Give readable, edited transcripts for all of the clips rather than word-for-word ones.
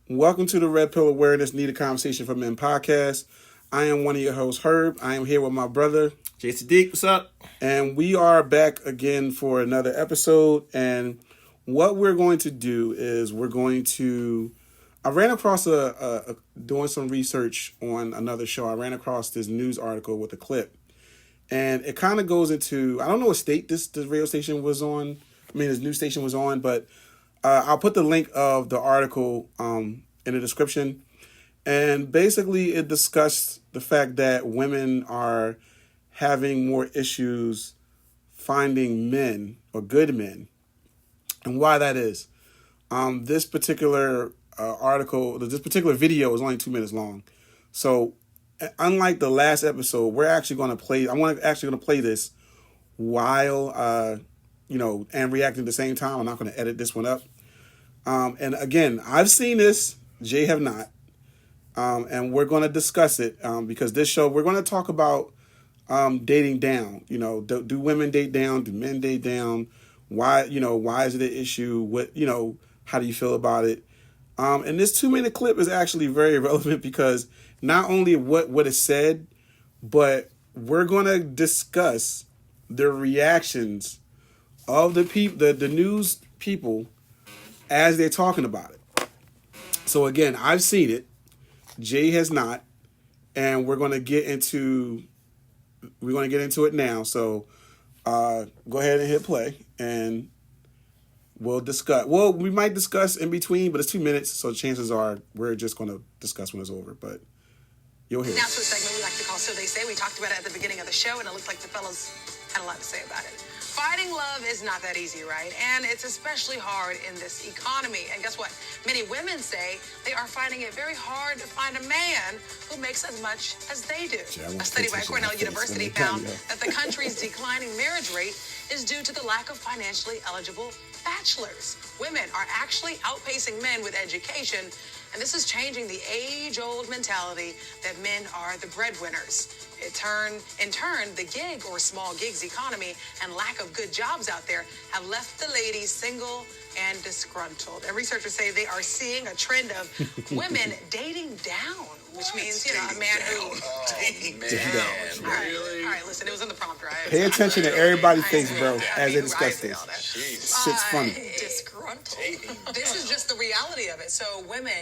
Welcome to the Red Pill Awareness Needed Conversation for Men podcast. I am one of your hosts, Herb. I am here with my brother, Jason Deek. What's up? And we are back again for another episode. And what we're going to do is I ran across doing some research on another show. I ran across this news article with a clip. And it kind of goes into, I don't know what state this radio station was on. This news station was on, but I'll put the link of the article in the description. And basically it discussed the fact that women are having more issues finding men or good men and why that is. This particular this particular video is only 2 minutes long. So unlike the last episode, I'm actually going to play this while, and react at the same time. I'm not going to edit this one up. And again, I've seen this, Jay have not. And we're going to discuss it because this show, we're going to talk about dating down. Do women date down? Do men date down? Why is it an issue? How do you feel about it? And this 2-minute clip is actually very relevant because not only what is said, but we're going to discuss the reactions of the news people as they're talking about it. So again, I've seen it. Jay has not, and we're going to get into it now. So go ahead and hit play, and we'll discuss. Well, we might discuss in between, but it's 2 minutes, so chances are we're just going to discuss when it's over. But you'll hear. Now to a segment we like to call So They Say. We talked about it at the beginning of the show, and it looked like the fellas had a lot to say about it. Finding love is not that easy, right? And it's especially hard in this economy. And guess what? Many women say they are finding it very hard to find a man who makes as much as they do. A study by Cornell University found that the country's declining marriage rate is due to the lack of financially eligible bachelors. Women are actually outpacing men with education, and this is changing the age-old mentality that men are the breadwinners. In turn, the gig or small gigs economy and lack of good jobs out there have left the ladies single and disgruntled. And researchers say they are seeing a trend of women dating down, which means, a man who... Dating down. All right, listen, it was in the prompter. Pay attention to everybody's face, bro, as they discuss this. Shit's funny. Disgruntled. This is just the reality of it. So women,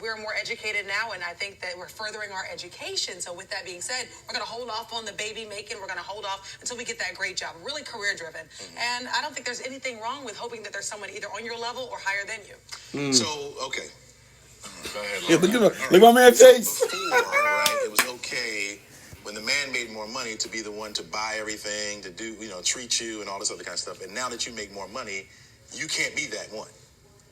we're more educated now, and I think that we're furthering our education. So with that being said, we're going to hold off on the baby making. We're going to hold off until we get that great job. Really career driven. And I don't think there's anything wrong with hoping that there's someone either on your level or higher than you. So, okay. Go ahead. Yeah, look my man's face. Before, right, it was okay when the man made more money to be the one to buy everything, to do, treat you and all this other kind of stuff. And now that you make more money, you can't be that one.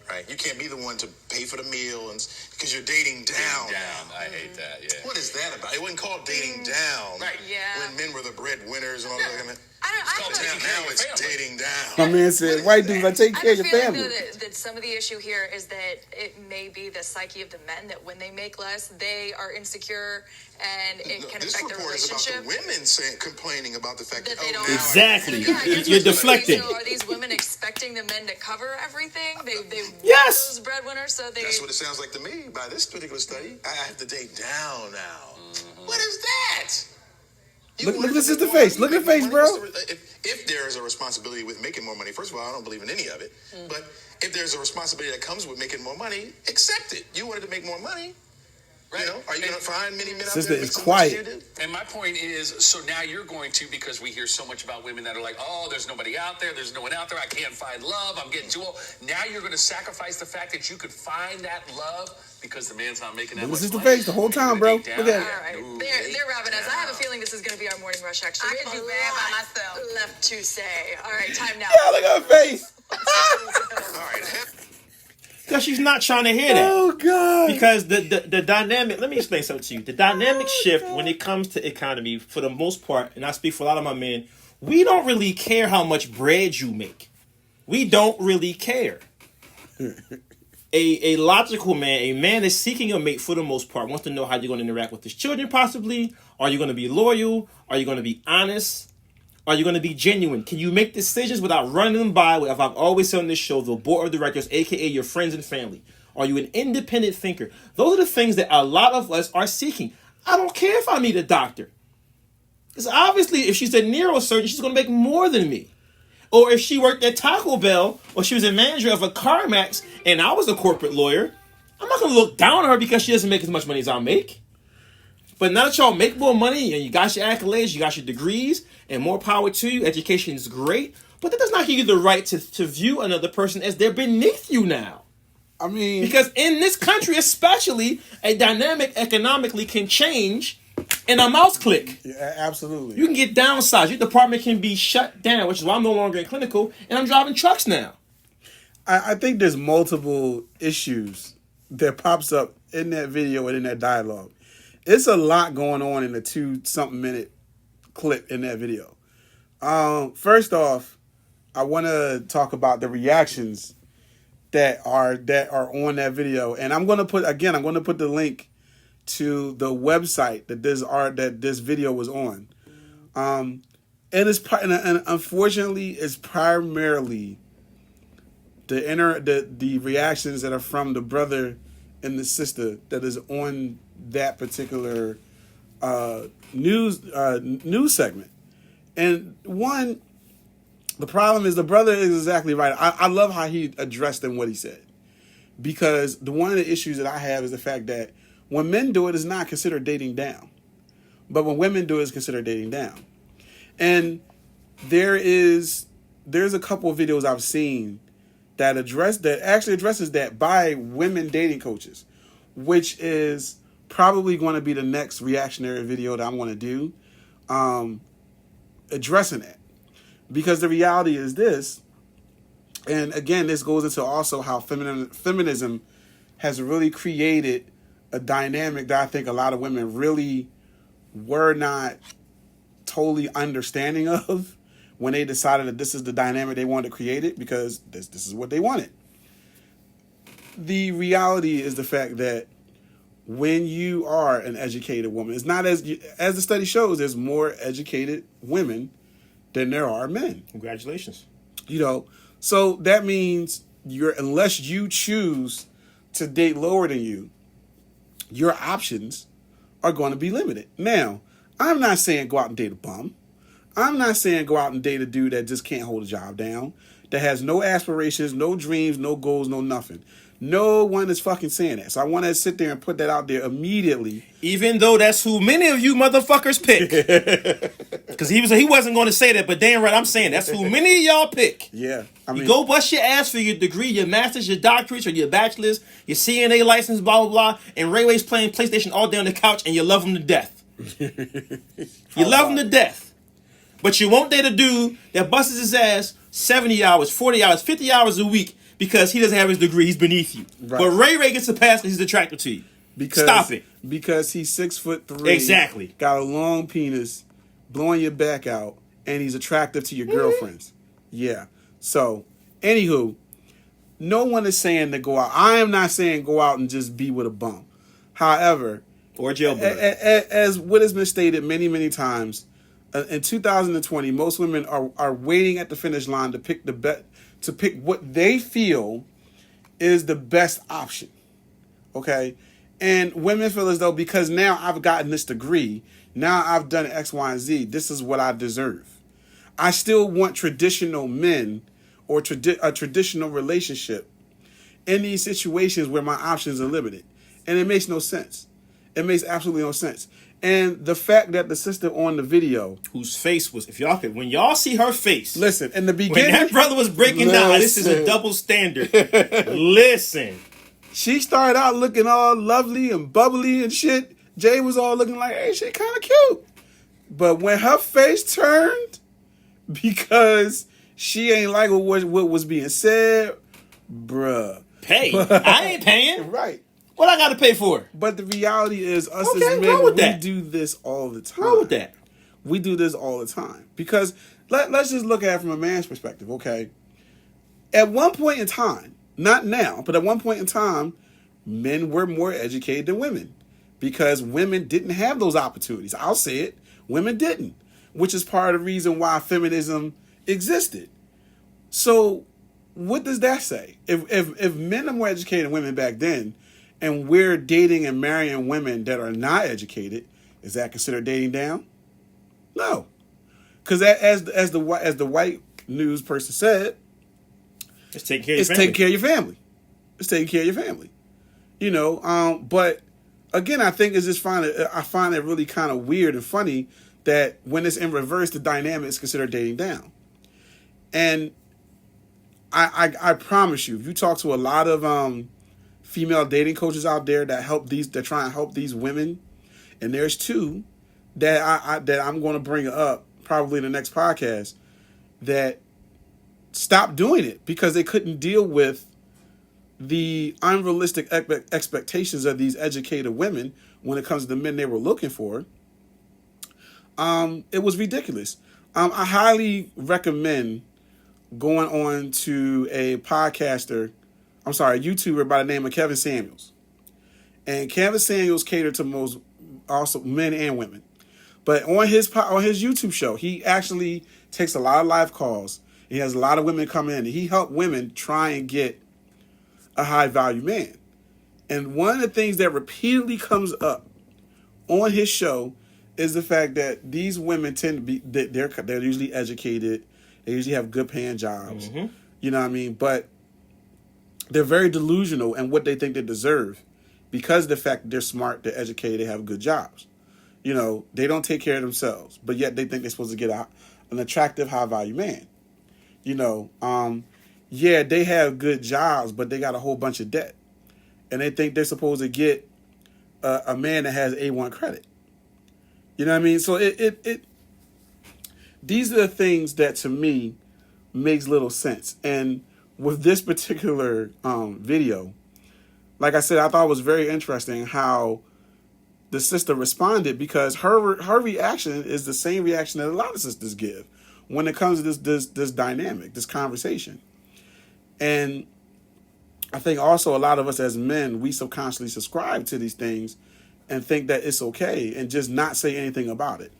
Right? You can't be the one to pay for the meal because you're dating down. I hate that, yeah. What is that about? It wasn't called dating down. Right. Yeah. When men were the breadwinners and all that kind of... Now it's dating down. My man said, white dudes, I take care of your family. That some of the issue here is that it may be the psyche of the men that when they make less, they are insecure and it can affect their relationship. This report is about the women complaining about the fact that they don't. Exactly. Yeah, You're deflecting. So are these women expecting the men to cover everything? They Yes. those breadwinners, so they. That's what it sounds like to me by this particular study. I have to date down now. What is that? Look this is the face. Look at the face, bro. If there is a responsibility with making more money, first of all, I don't believe in any of it. But if there's a responsibility that comes with making more money, accept it. You wanted to make more money. Right. Are you going to find many men out there? Sister is quiet. And my point is, so now you're going to, because we hear so much about women that are like, oh, there's nobody out there, there's no one out there, I can't find love, I'm getting too old. Now you're going to sacrifice the fact that you could find that love because the man's not making that much money. This is the face the whole time, bro. Look at it. All right, they're wrapping us. I have a feeling this is going to be our morning rush. Actually, I can do bad by myself. Left to say. All right, time now. Yeah, look at her face. All right. Because she's not trying to hear that. Oh, God. Because the dynamic, let me explain something to you. The dynamic shift when it comes to economy, for the most part, and I speak for a lot of my men, we don't really care how much bread you make. We don't really care. A logical man, a man that's seeking a mate for the most part, wants to know how you're going to interact with his children possibly. Are you going to be loyal? Are you going to be honest? Are you going to be genuine? Can you make decisions without running them by, as I've always said on this show, the board of directors, a.k.a. your friends and family? Are you an independent thinker? Those are the things that a lot of us are seeking. I don't care if I meet a doctor. Because obviously, if she's a neurosurgeon, she's going to make more than me. Or if she worked at Taco Bell, or she was a manager of a CarMax, and I was a corporate lawyer, I'm not going to look down on her because she doesn't make as much money as I make. But now that y'all make more money, and you got your accolades, you got your degrees, and more power to you, education is great, but that does not give you the right to view another person as they're beneath you now. I mean... Because in this country especially, a dynamic economically can change in a mouse click. Yeah, absolutely. You can get downsized. Your department can be shut down, which is why I'm no longer in clinical, and I'm driving trucks now. I think there's multiple issues that pops up in that video and in that dialogue. It's a lot going on in the 2-something minute clip in that video. First off, I want to talk about the reactions that are on that video, and I'm going to put the link to the website that this video was on. And unfortunately, it's primarily the reactions that are from the brother and the sister that is on that particular news segment. And one, the problem is the brother is exactly right. I love how he addressed and what he said, because one of the issues that I have is the fact that when men do it, it's not considered dating down, but when women do it, it's considered dating down. And there's a couple of videos I've seen that actually addresses that by women dating coaches, which is probably going to be the next reactionary video that I'm going to do, addressing that. Because the reality is this, and again, this goes into also how feminism has really created a dynamic that I think a lot of women really were not totally understanding of when they decided that this is the dynamic they wanted to create it, because this is what they wanted. The reality is the fact that when you are an educated woman, it's not as the study shows, there's more educated women than there are men. Congratulations. So that means unless you choose to date lower than you, your options are going to be limited. Now, I'm not saying go out and date a bum. I'm not saying go out and date a dude that just can't hold a job down, that has no aspirations, no dreams, no goals, no nothing. No one is fucking saying that. So I want to sit there and put that out there immediately. Even though that's who many of you motherfuckers pick. Because he wasn't going to say that, but damn right I'm saying that's who many of y'all pick. Yeah. You go bust your ass for your degree, your master's, your doctorates, or your bachelor's, your CNA license, blah, blah, blah, and Ray Ray's playing PlayStation all day on the couch, and you love him to death. You love him to death. But you won't date a dude that busts his ass 70 hours, 40 hours, 50 hours a week because he doesn't have his degree. He's beneath you. Right. But Ray Ray gets a pass because he's attracted to you. Stop it. Because he's 6'3". Exactly. Got a long penis, blowing your back out, and he's attractive to your girlfriends. Yeah. So, anywho, no one is saying to go out. I am not saying go out and just be with a bum. However, or jailbird. As what has been stated many, many times, in 2020, most women are waiting at the finish line to pick what they feel is the best option. Okay? And women feel as though because now I've gotten this degree, now I've done X, Y, and Z, this is what I deserve. I still want traditional men or a traditional relationship in these situations where my options are limited. And it makes no sense. It makes absolutely no sense. And the fact that the sister on the video, whose face was, when y'all see her face, listen, in the beginning, when that brother was breaking down, this is a double standard. Listen, she started out looking all lovely and bubbly and shit. Jay was all looking like, hey, she kind of cute. But when her face turned, because she ain't like what was being said, bruh. Pay? I ain't paying. Right. What I got to pay for? But the reality is, us as men, we do this all the time. Wrong with that? We do this all the time. Because let's just look at it from a man's perspective, okay? At one point in time, not now, but at one point in time, men were more educated than women. Because women didn't have those opportunities. I'll say it. Women didn't. Which is part of the reason why feminism existed. So what does that say? If men are more educated than women back then, and we're dating and marrying women that are not educated, is that considered dating down? No, because as the white news person said, it's taking care of your family. It's taking care of your family. You know, but again, I think I find it really kind of weird and funny that when it's in reverse, the dynamic is considered dating down. And I promise you, if you talk to a lot of female dating coaches out there that try and help these women, and there's two that I'm going to bring up probably in the next podcast that stopped doing it because they couldn't deal with the unrealistic expectations of these educated women when it comes to the men they were looking for. It was ridiculous. I highly recommend going on to a YouTuber by the name of Kevin Samuels. And Kevin Samuels catered to most also men and women. But on his YouTube show, he actually takes a lot of live calls. He has a lot of women come in, and he helped women try and get a high value man. And one of the things that repeatedly comes up on his show is the fact that these women tend to be, they're usually educated. They usually have good paying jobs. Mm-hmm. You know what I mean? But they're very delusional in what they think they deserve because of the fact that they're smart, they're educated, they have good jobs. You know, they don't take care of themselves, but yet they think they're supposed to get an attractive, high value man. You know, yeah, they have good jobs, but they got a whole bunch of debt. And they think they're supposed to get a man that has A1 credit. You know what I mean? So these are the things that to me makes little sense. And with this particular video, like I said, I thought it was very interesting how the sister responded, because her reaction is the same reaction that a lot of sisters give when it comes to this dynamic, this conversation. And I think also a lot of us as men, we subconsciously subscribe to these things and think that it's okay and just not say anything about it.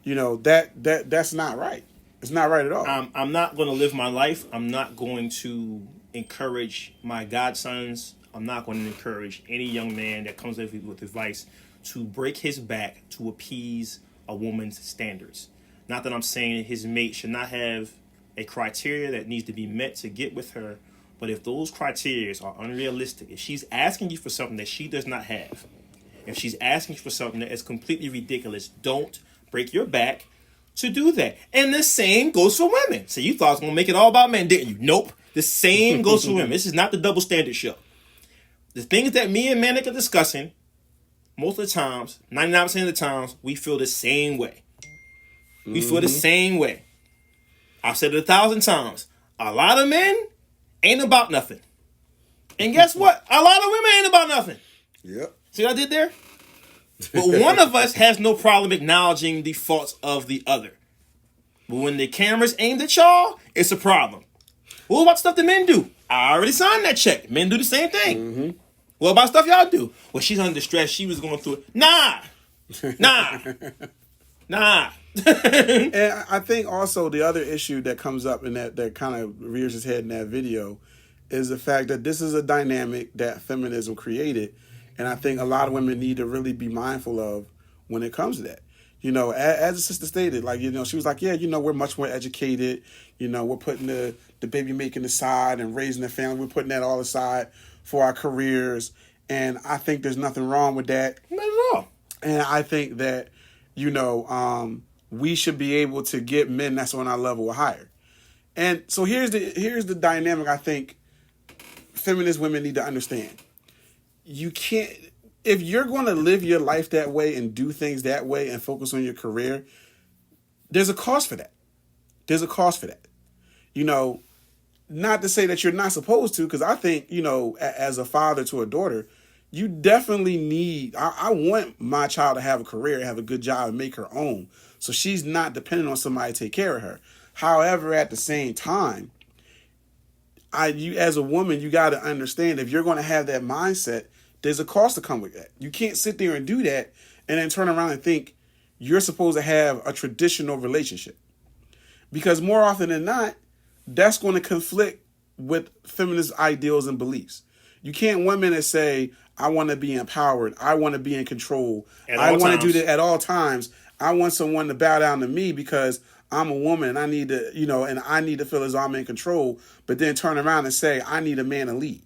You know, that's not right. It's not right at all. I'm not going to live my life. I'm not going to encourage my godsons. I'm not going to encourage any young man that comes with advice to break his back to appease a woman's standards. Not that I'm saying his mate should not have a criteria that needs to be met to get with her, but if those criteria are unrealistic, if she's asking you for something that she does not have, if she's asking you for something that is completely ridiculous, don't break your back to do that. And the same goes for women. So you thought I was going to make it all about men, didn't you? Nope. The same goes for women. This is not the double standard show. The things that me and Manic are discussing, most of the times, 99% of the times, we feel the same way. We feel the same way. I've said it 1,000 times. A lot of men ain't about nothing. And guess what? A lot of women ain't about nothing. Yep. See what I did there? But one of us has no problem acknowledging the faults of the other. But when the camera's aimed at y'all, it's a problem. What about stuff that men do? I already signed that check. Men do the same thing. Mm-hmm. What about stuff y'all do? Well, she's under stress. She was going through it. Nah. And I think also the other issue that comes up in that kind of rears its head in that video is the fact that this is a dynamic that feminism created. And I think a lot of women need to really be mindful of when it comes to that. You know, as the sister stated, like, you know, she was like, yeah, you know, we're much more educated. You know, we're putting the baby making aside and raising the family. We're putting that all aside for our careers. And I think there's nothing wrong with that. Not at all. And I think that, you know, we should be able to get men that's on our level or higher. And so here's the dynamic I think feminist women need to understand. You can't, if you're going to live your life that way and do things that way and focus on your career, there's a cost for that. There's a cost for that. You know, not to say that you're not supposed to, because I think, you know, as a father to a daughter, you definitely need, I want my child to have a career, have a good job, and make her own. So she's not dependent on somebody to take care of her. However, at the same time, you as a woman, you got to understand, if you're going to have that mindset, there's a cost to come with that. You can't sit there and do that and then turn around and think you're supposed to have a traditional relationship. Because more often than not, that's going to conflict with feminist ideals and beliefs. You can't one minute say, I want to be empowered. I want to be in control. I want to do that at all times. I want someone to bow down to me because I'm a woman and I need to, and I need to feel as though I'm in control. But then turn around and say, I need a man to lead.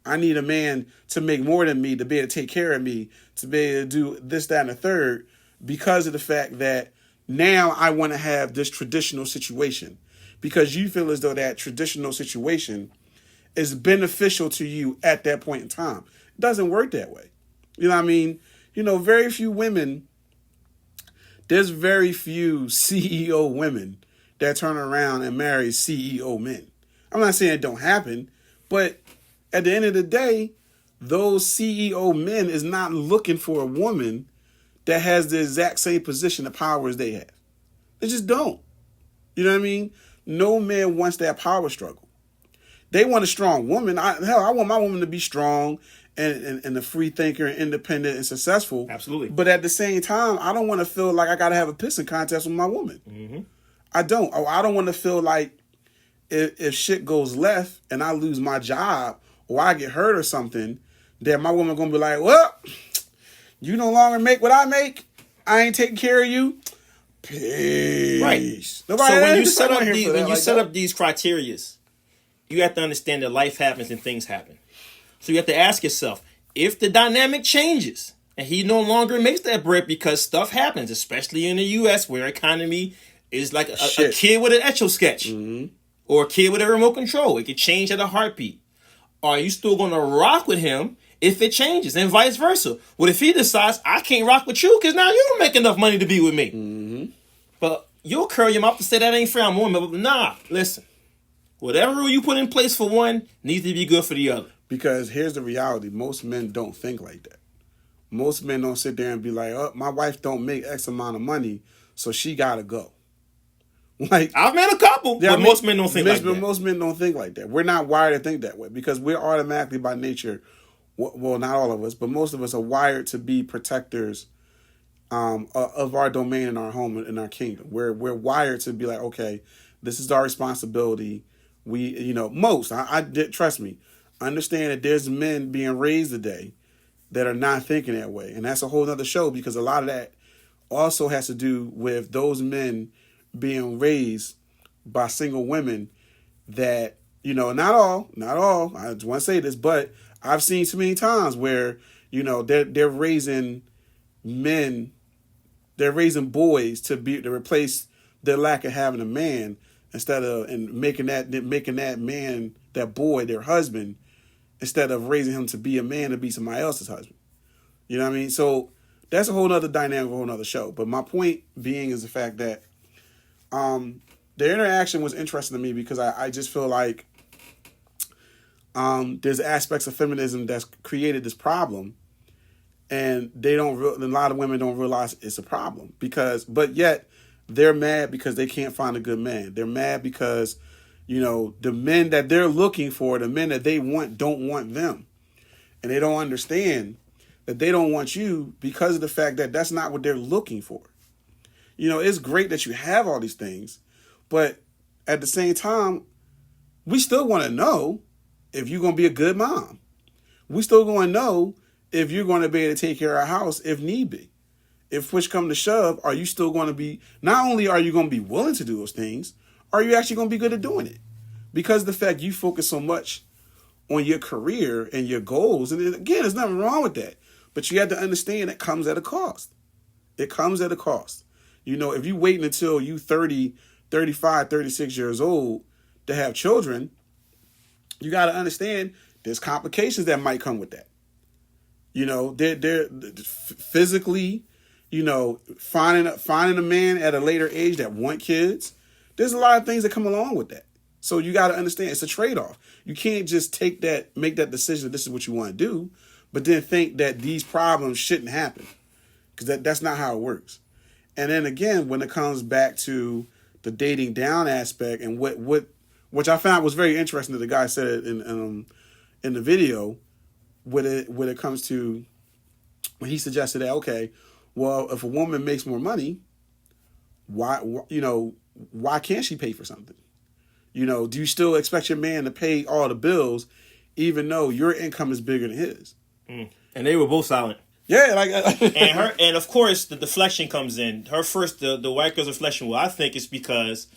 I need a man to make more than me, to be able to take care of me, to be able to do this, that, and the third, because of the fact that now I want to have this traditional situation. Because you feel as though that traditional situation is beneficial to you at that point in time. It doesn't work that way. You know what I mean? Very few women, there's very few CEO women that turn around and marry CEO men. I'm not saying it don't happen, but at the end of the day, those CEO men is not looking for a woman that has the exact same position of power as they have. They just don't. You know what I mean? No man wants that power struggle. They want a strong woman. I want my woman to be strong and a free thinker and independent and successful. Absolutely. But at the same time, I don't want to feel like I got to have a pissing contest with my woman. Mm-hmm. I don't. I don't want to feel like if shit goes left and I lose my job or I get hurt or something, that my woman going to be like, well, you no longer make what I make. I ain't taking care of you. Peace. Right. Nobody, so when you set up these criterias, you have to understand that life happens and things happen. So you have to ask yourself, if the dynamic changes and he no longer makes that bread because stuff happens, especially in the U.S. where economy is like a kid with an Etch-a-Sketch or a kid with a remote control. It could change at a heartbeat. Are you still going to rock with him if it changes, and vice versa? What if he decides, I can't rock with you because now you don't make enough money to be with me? Mm-hmm. But you'll curl your mouth to say that ain't fair, I'm a woman. But nah, listen. Whatever rule you put in place for one needs to be good for the other. Because here's the reality. Most men don't think like that. Most men don't sit there and be like, oh, my wife don't make X amount of money, so she got to go. Like, I've met a couple, but most men don't think like that. Most men don't think like that. We're not wired to think that way because we're automatically by nature, well, not all of us, but most of us are wired to be protectors of our domain in our home, in our kingdom. We're wired to be like, okay, this is our responsibility. We, I trust me, understand that there's men being raised today that are not thinking that way. And that's a whole other show because a lot of that also has to do with those men being raised by single women that, not all, I just want to say this, but I've seen too many times where, they're raising men, they're raising boys to replace their lack of having a man instead of, and making that man, that boy, their husband, instead of raising him to be a man to be somebody else's husband. You know what I mean? So that's a whole other dynamic, a whole other show. But my point being is the fact that the interaction was interesting to me because I just feel like there's aspects of feminism that's created this problem, and a lot of women don't realize it's a problem but yet they're mad because they can't find a good man. They're mad because, the men that they're looking for, the men that they want, don't want them, and they don't understand that they don't want you because of the fact that that's not what they're looking for. It's great that you have all these things, but at the same time, we still want to know if you're going to be a good mom. We still going to know if you're going to be able to take care of our house if need be. If push come to shove, are you still going to be, not only are you going to be willing to do those things, are you actually going to be good at doing it? Because the fact you focus so much on your career and your goals, and again, there's nothing wrong with that, but you have to understand it comes at a cost. It comes at a cost. If you wait until you 30, 35, 36 years old to have children, you got to understand there's complications that might come with that. They're physically, finding a man at a later age that want kids. There's a lot of things that come along with that. So you got to understand it's a trade-off. You can't just make that decision that this is what you want to do, but then think that these problems shouldn't happen, because that's not how it works. And then again, when it comes back to the dating down aspect and which I found was very interesting that the guy said it in the video, when it comes to when he suggested that, okay, well, if a woman makes more money, why can't she pay for something? You know, do you still expect your man to pay all the bills, even though your income is bigger than his? And they were both silent. Yeah, like and of course the deflection comes in. Her first, the white girl's deflection. Well, I think it's because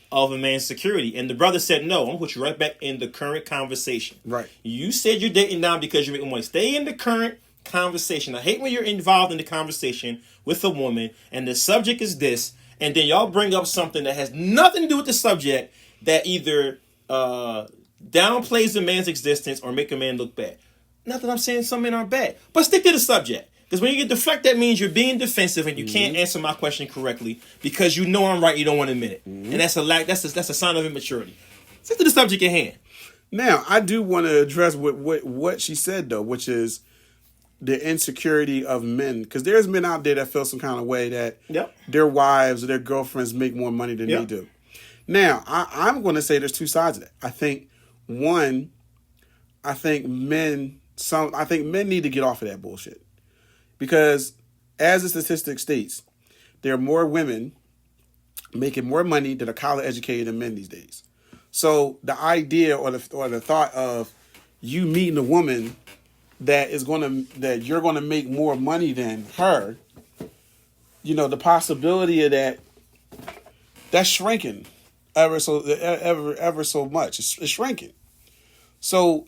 of a man's security, and the brother said no. I'm gonna put you right back in the current conversation. Right. You said you're dating now because you're making money. Stay in the current conversation. I hate when you're involved in the conversation with a woman, and the subject is this, and then y'all bring up something that has nothing to do with the subject that either downplays the man's existence or make a man look bad. Not that I'm saying some men aren't bad, but stick to the subject. Because when you get deflect, that means you're being defensive and you can't answer my question correctly because you know I'm right. You don't want to admit it, and that's a lack. That's a sign of immaturity. Stick to the subject at hand. Now, I do want to address what she said though, which is the insecurity of men. Because there's men out there that feel some kind of way that their wives or their girlfriends make more money than they do. Now, I'm going to say there's two sides of that. I think men need to get off of that bullshit. Because as the statistic states, there are more women making more money that are college educated than men these days. So the idea or the thought of you meeting a woman that you're gonna make more money than her, you know, the possibility of that's shrinking ever so much. It's shrinking. So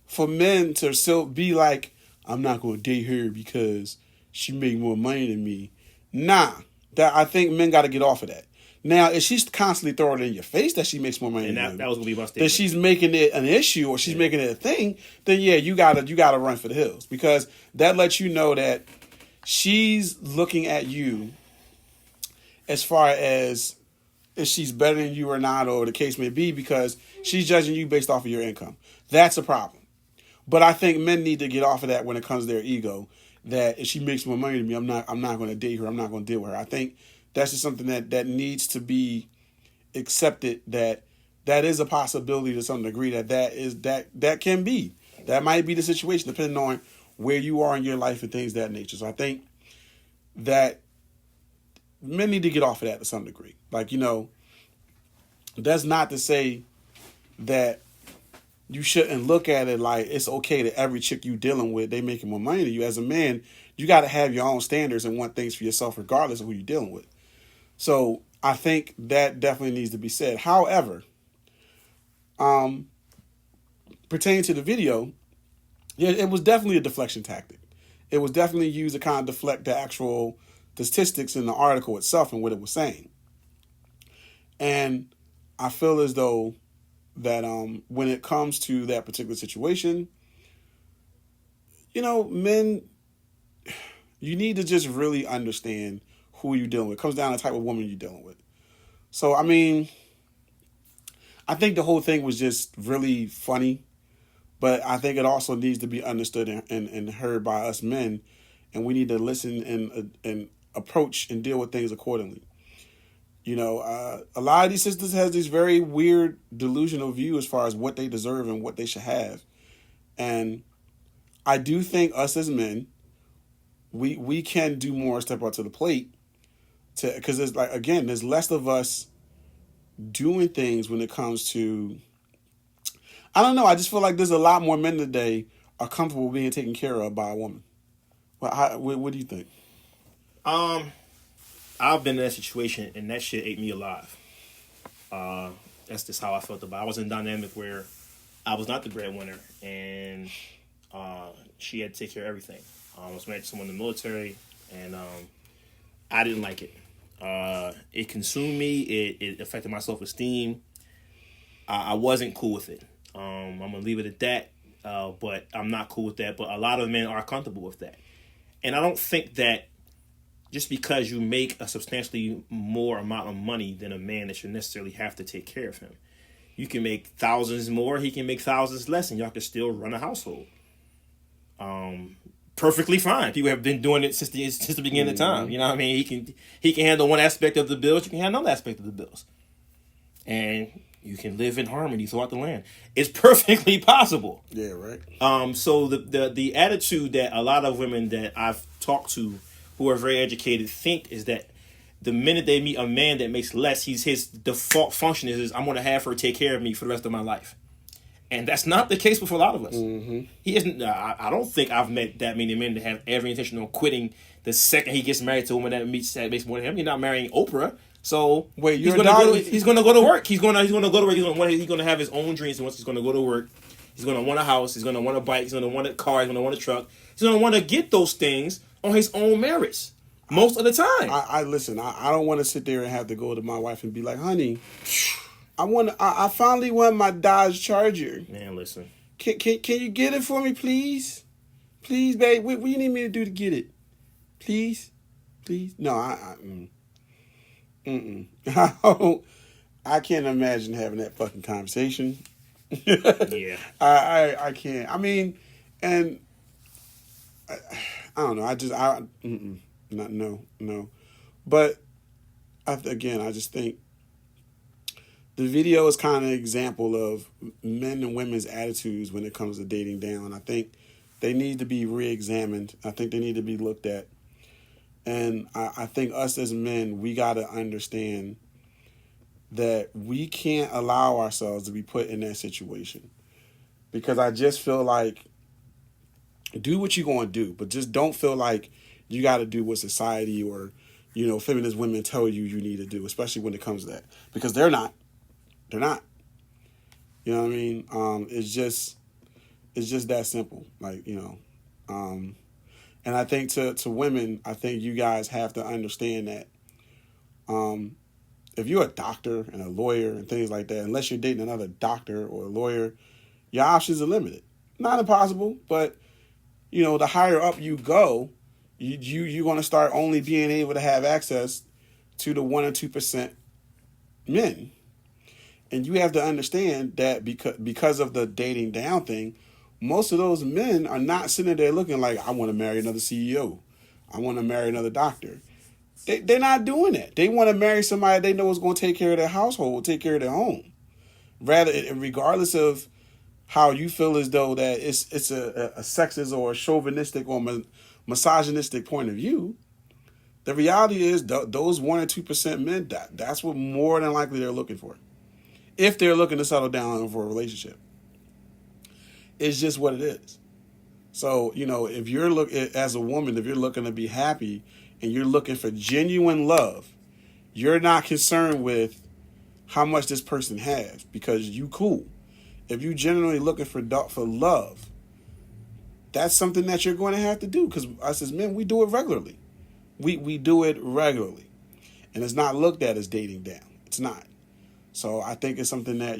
for men to still be like, I'm not going to date her because she make more money than me. Nah, I think men got to get off of that. Now, if she's constantly throwing it in your face that she makes more money than you, that was going to be my statement. that she's making it an issue or she's making it a thing, then yeah, you gotta run for the hills, because that lets you know that she's looking at you as far as if she's better than you or not, or the case may be, because she's judging you based off of your income. That's a problem. But I think men need to get off of that when it comes to their ego, that if she makes more money than me, I'm not going to date her. I'm not going to deal with her. I think that's just something that needs to be accepted, that is a possibility to some degree, that can be. That might be the situation depending on where you are in your life and things of that nature. So I think that men need to get off of that to some degree. Like, you know, that's not to say that you shouldn't look at it like it's okay that every chick you dealing with, they making more money than you. As a man, you got to have your own standards and want things for yourself regardless of who you're dealing with. So I think that definitely needs to be said. However, pertaining to the video, yeah, it was definitely a deflection tactic. It was definitely used to kind of deflect the actual statistics in the article itself and what it was saying. And I feel as though that when it comes to that particular situation, you know, men, you need to just really understand who you're dealing with. It comes down to the type of woman you're dealing with. So, I mean, I think the whole thing was just really funny, but I think it also needs to be understood and heard by us men, and we need to listen and approach and deal with things accordingly. You know, a lot of these sisters has this very weird delusional view as far as what they deserve and what they should have. And I do think us as men, we can do more, step up to the plate, because there's like, again, there's less of us doing things when it comes to, I don't know, I just feel like there's a lot more men today are comfortable being taken care of by a woman. What do you think? I've been in that situation, and that shit ate me alive. That's just how I felt about it. I was in a dynamic where I was not the breadwinner, and she had to take care of everything. I was married to someone in the military, and I didn't like it. It consumed me. It affected my self-esteem. I wasn't cool with it. I'm going to leave it at that, but I'm not cool with that. But a lot of men are comfortable with that. And I don't think that just because you make a substantially more amount of money than a man that you necessarily have to take care of him. You can make thousands more, he can make thousands less, and y'all can still run a household. Perfectly fine. People have been doing it since the beginning of time. You know what I mean? He can handle one aspect of the bills, you can handle another aspect of the bills. And you can live in harmony throughout the land. It's perfectly possible. Yeah, right. So the attitude that a lot of women that I've talked to who are very educated think is that the minute they meet a man that makes less, his default function is I'm going to have her take care of me for the rest of my life. And that's not the case with a lot of us. Mm-hmm. He isn't. I don't think I've met that many men that have every intention on quitting the second he gets married to a woman that makes more than him. You're not marrying Oprah. So wait, he's going to go to work. He's going to go to work. He's going to have his own dreams. He's going to go to work. He's going to want a house. He's going to want a bike. He's going to want a car. He's going to want a truck. He's going to want to get those things on his own merits most of the time. I listen. I don't want to sit there and have to go to my wife and be like, honey, I finally want my Dodge Charger. Man, listen. Can you get it for me, please? Please, babe. What do you need me to do to get it? Please? No, I can't imagine having that fucking conversation. Yeah. I can't. I mean, and I don't know. No. But I just think the video is kind of an example of men and women's attitudes when it comes to dating down. I think they need to be re-examined. I think they need to be looked at. And I think us as men, we got to understand that we can't allow ourselves to be put in that situation. Because I just feel like, do what you're going to do, but just don't feel like you got to do what society or, feminist women tell you need to do, especially when it comes to that. Because they're not. They're not. You know what I mean? It's just that simple. Like, and I think to women, I think you guys have to understand that if you're a doctor and a lawyer and things like that, unless you're dating another doctor or a lawyer, your options are limited. Not impossible, but, the higher up you go, you're going to start only being able to have access to the 1 or 2% men. And you have to understand that because of the dating down thing, most of those men are not sitting there looking like, I want to marry another CEO. I want to marry another doctor. They're not doing that. They want to marry somebody they know is going to take care of their household, take care of their home. Regardless of how you feel as though that it's a sexist or a chauvinistic or misogynistic point of view, the reality is those 1 or 2% men, that's what more than likely they're looking for. If they're looking to settle down for a relationship. It's just what it is. So, if you're as a woman, if you're looking to be happy and you're looking for genuine love, you're not concerned with how much this person has because you cool. If you're genuinely looking for love, that's something that you're going to have to do because us as men, we do it regularly. We do it regularly. And it's not looked at as dating down. It's not. So I think it's something that,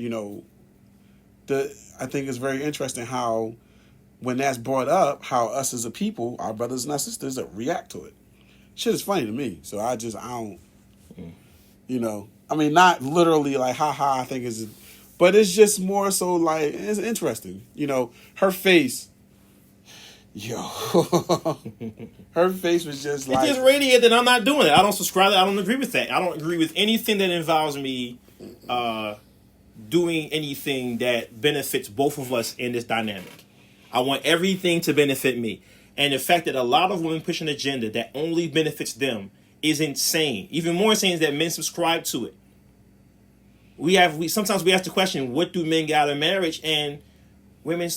I think it's very interesting how when that's brought up, how us as a people, our brothers and our sisters react to it. Shit is funny to me. So I don't, I mean, not literally like, I think it's, but it's just more so like, it's interesting. Her face, her face was just like. It just radiated that I'm not doing it. I don't subscribe to that. I don't agree with that. I don't agree with anything that involves me doing anything that benefits both of us in this dynamic. I want everything to benefit me. And the fact that a lot of women push an agenda that only benefits them is insane. Even more insane is that men subscribe to it. Sometimes we ask the question, what do men get out of marriage? And women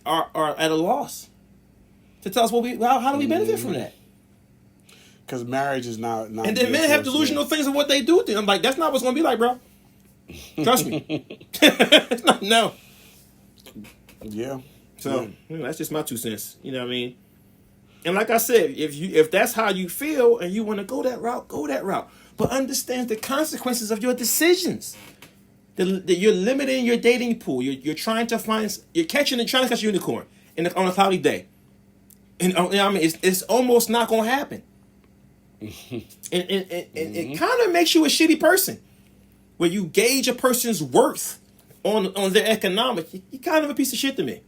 are at a loss to tell us how do we benefit from that? Because marriage is not. And then men have delusional things of what they do. I'm like, that's not what's going to be like, bro. Trust me. No. Yeah. So that's just my 2 cents. You know what I mean? And like I said, if that's how you feel and you want to go that route, go that route. But understand the consequences of your decisions. You're limiting your dating pool. You're trying to catch a unicorn on a cloudy day. And I mean, it's almost not going to happen. And it kind of makes you a shitty person. Where you gauge a person's worth on their economics, you're kind of a piece of shit to me.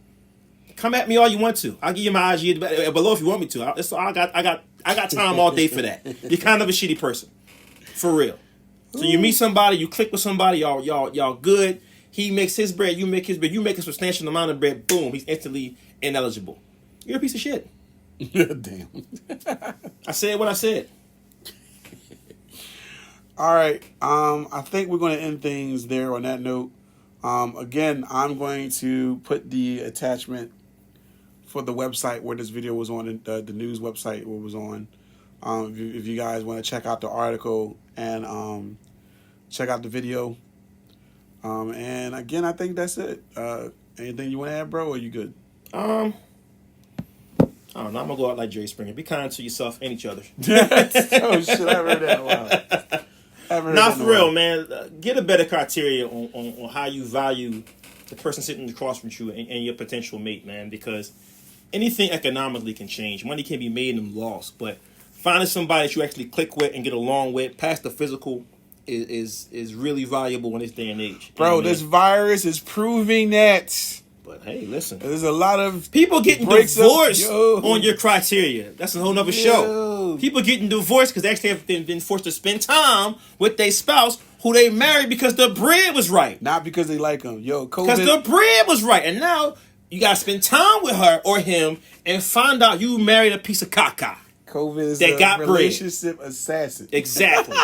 Come at me all you want to. I'll give you my IG below if you want me to. I got time all day for that. You're kind of a shitty person, for real. So you meet somebody, you click with somebody, y'all good. He makes his bread, you make his bread. You make a substantial amount of bread. Boom, he's instantly ineligible. You're a piece of shit. Damn. I said what I said. All right. I think we're going to end things there on that note. Again, I'm going to put the attachment for the website where this video was on, the news website where it was on. If you guys want to check out the article and check out the video. And again, I think that's it. Anything you want to add, bro, or are you good? I don't know. I'm going to go out like Jerry Springer. Be kind to yourself and each other. Oh, shit. I heard that in a while. Not for real, man. Get a better criteria on how you value the person sitting across from you and your potential mate, man, because anything economically can change. Money can be made and lost, but finding somebody that you actually click with and get along with past the physical is really valuable in this day and age. Bro, this virus is proving that. But hey, listen. There's a lot of people getting divorced on your criteria. That's a whole nother show. People getting divorced because they actually have been forced to spend time with their spouse who they married because the bread was right. Not because they like them. Because the bread was right. And now you got to spend time with her or him and find out you married a piece of caca. COVID is a relationship assassin. Exactly.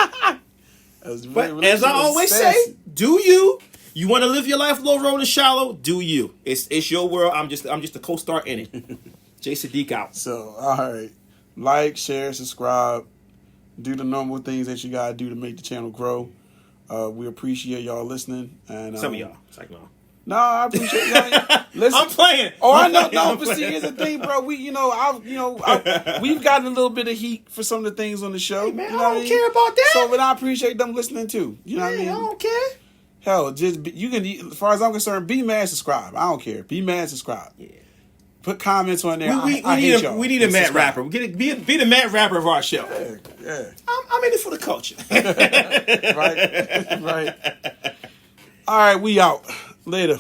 But as I always say, do you? You want to live your life low, rolling shallow? Do you? It's your world. I'm just a co-star in it. Jay Sadiq out. So, all right. Like, share, subscribe. Do the normal things that you got to do to make the channel grow. We appreciate y'all listening. And some of y'all. It's like, no. No, I appreciate y'all. Listen. I'm playing. Oh, I know. No, but see, here's the thing, bro. We've gotten a little bit of heat for some of the things on the show. Hey, man, I don't care about that. So, but I appreciate them listening too. You know what I mean? I don't care. Hell, you can. As far as I'm concerned, be mad, subscribe. I don't care. Be mad, subscribe. Yeah. Put comments on there. We need a mad rapper. Be the mad rapper of our show. Yeah. I'm in it for the culture. Right. All right, we out. Later.